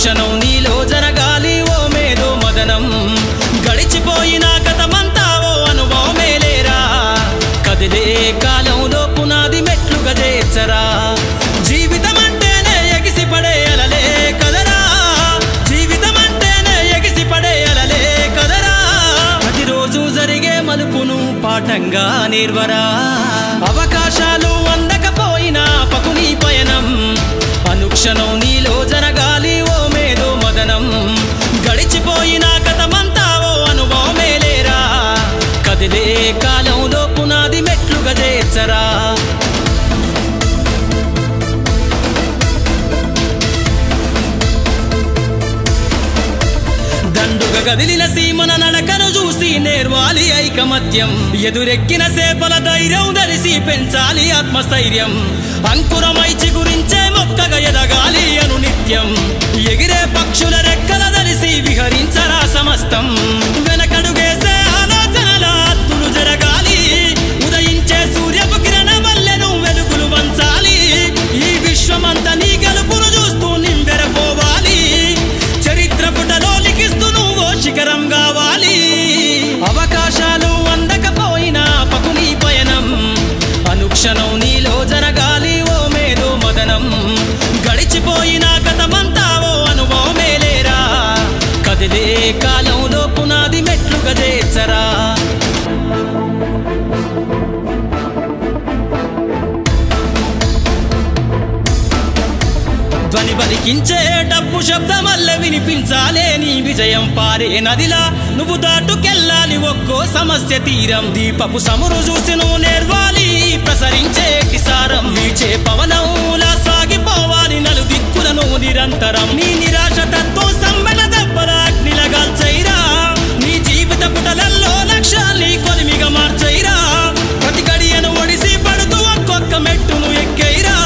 అనుక్షణం నీలో జరగాలి ఓ మేధో మదనం గడిచిపోయిన గతమంతా ఓ అనుభవమే లేరా కదిలే కాలంలో పునాది మెట్లుగా చేర్చరా జీవితం అంటేనే ఎగిసిపడే అలలే కదరా జీవితం అంటేనే ఎగిసిపడే అలలే కదరా ప్రతిరోజు జరిగే మలుపును పాఠంగా నేర్వరా అవకాశాలు అందకపోయినా పకుని పయనం అనుక్షణం నీలో జరగాలి ఓ మేధో మదనం గడిచిపోయిన గతమంతా ఓ అనుభవమే లేరా కదిలే కాలంలో పునాది మెట్లుగా చేర్చరా దండుగా గదిలిన సీమన నడకను చూసి నేర్వాలి ఐకమత్యం ఎదురెక్కిన సేపల ధైర్యం ధరిసి పెంచాలి ఆత్మస్థైర్యం అంకురమై చిగురించే మొక్కగా ఎదగాలి అను నిత్యం ఎగిరే పక్షుల రెక్కల ధరిసి విహరించరా సమస్తం వెనకడుగేసే ఆలోచనల అత్తులు జరగాలి ఉదయించే సూర్యపు కిరణ వల్లెను వెలుగులు వంచాలి ఈ విశ్వమంతా నీ గెలుపును చూస్తూ నింబెరపోవాలి చరిత్ర పుటలో లిఖిస్తూ నువ్వు శిఖరం కావాలి అవకాశాలు అందకపోయినా పకుని పయనం అనుక్షణం నీలో జరగాలి ఓ మేధో మదనం గడిచిపోయిన గతమంతా ఓ అనుభవమే లేరా కదిలే కాలంలో పునాది మెట్లుగా చేర్చరా ధ్వని బలికించే డబ్బు శబ్దమల్లె వినిపించాలే నీ విజయం పారే నదిలా నువ్వు దాటుకెళ్ళాలి ఒక్కో సమస్య తీరం దీపపు సమురు చూసి నువ్వు నేర్వాలి ప్రసరించే కిసారం వీచే పవనంలా సాగిపోవాలి నలు దిక్కులను నిరంతరం నీ నిరాశ తత్వం సమ్మెల దెబ్బల అగ్నిలగాల్చైరా నీ జీవిత పుటలల్లో లక్ష్యాల్ని కొలిమిగా మార్చైరా ప్రతి గడియను ఒడిసి పడుతూ ఒక్కొక్క మెట్టును ఎక్కైరా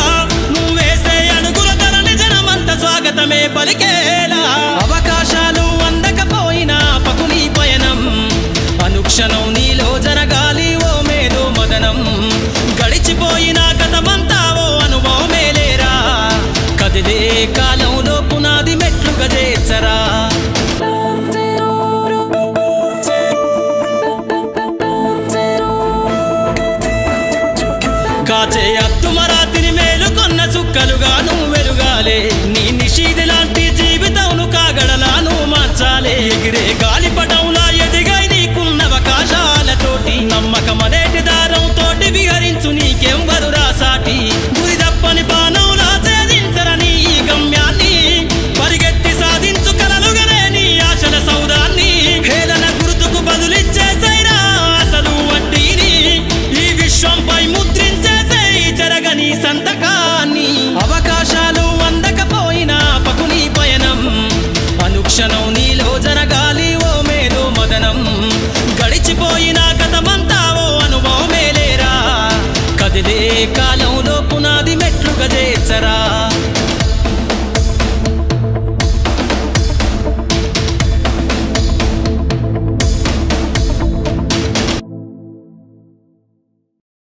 స్వాగతమే పలికేలా అవకాశాలు అందకపోయినా పకుని పయనం అనుక్షణం నీలో జరగాలి ఓ మేధో మదనం గడిచిపోయిన గతమంతా ఓ అనుభవమే లేరా కదిలే కాలంలో పునాది మెట్లుగా చేర్చరా కాచే అత్తుమరాతిని మేలుకొన్న చుక్కలుగా నువ్వు వెలుగాలే నీ నిషీది లాంటి జీవితంను కాగడలాను మార్చాలే ఎగిరే గాలిపటంలా ఎదిగై నీకున్న అవకాశాలతోటి నమ్మకమనేటి దారంతోటి విహరించు నీకేం వరురా సాటి గురి తప్పని బాణంలా ఛేదించరని ఈ గమ్యాన్ని పరిగెత్తి సాధించు కలలుగనే నీ ఆశల సౌదాన్ని హేళన గుర్తుకు బదులిచ్చేసైరా అసలు వడ్డీని ఈ విశ్వంపై ముద్రించేసే జరగని సంతకాన్ని అవకాశాలు అందకపోయినా పకుని పయనం అనుక్షణం నీలో జరగాలి ఓ మేధో మదనం గడిచిపోయిన గతమంతా ఓ అనుభవమే లేరా కదిలే కాలం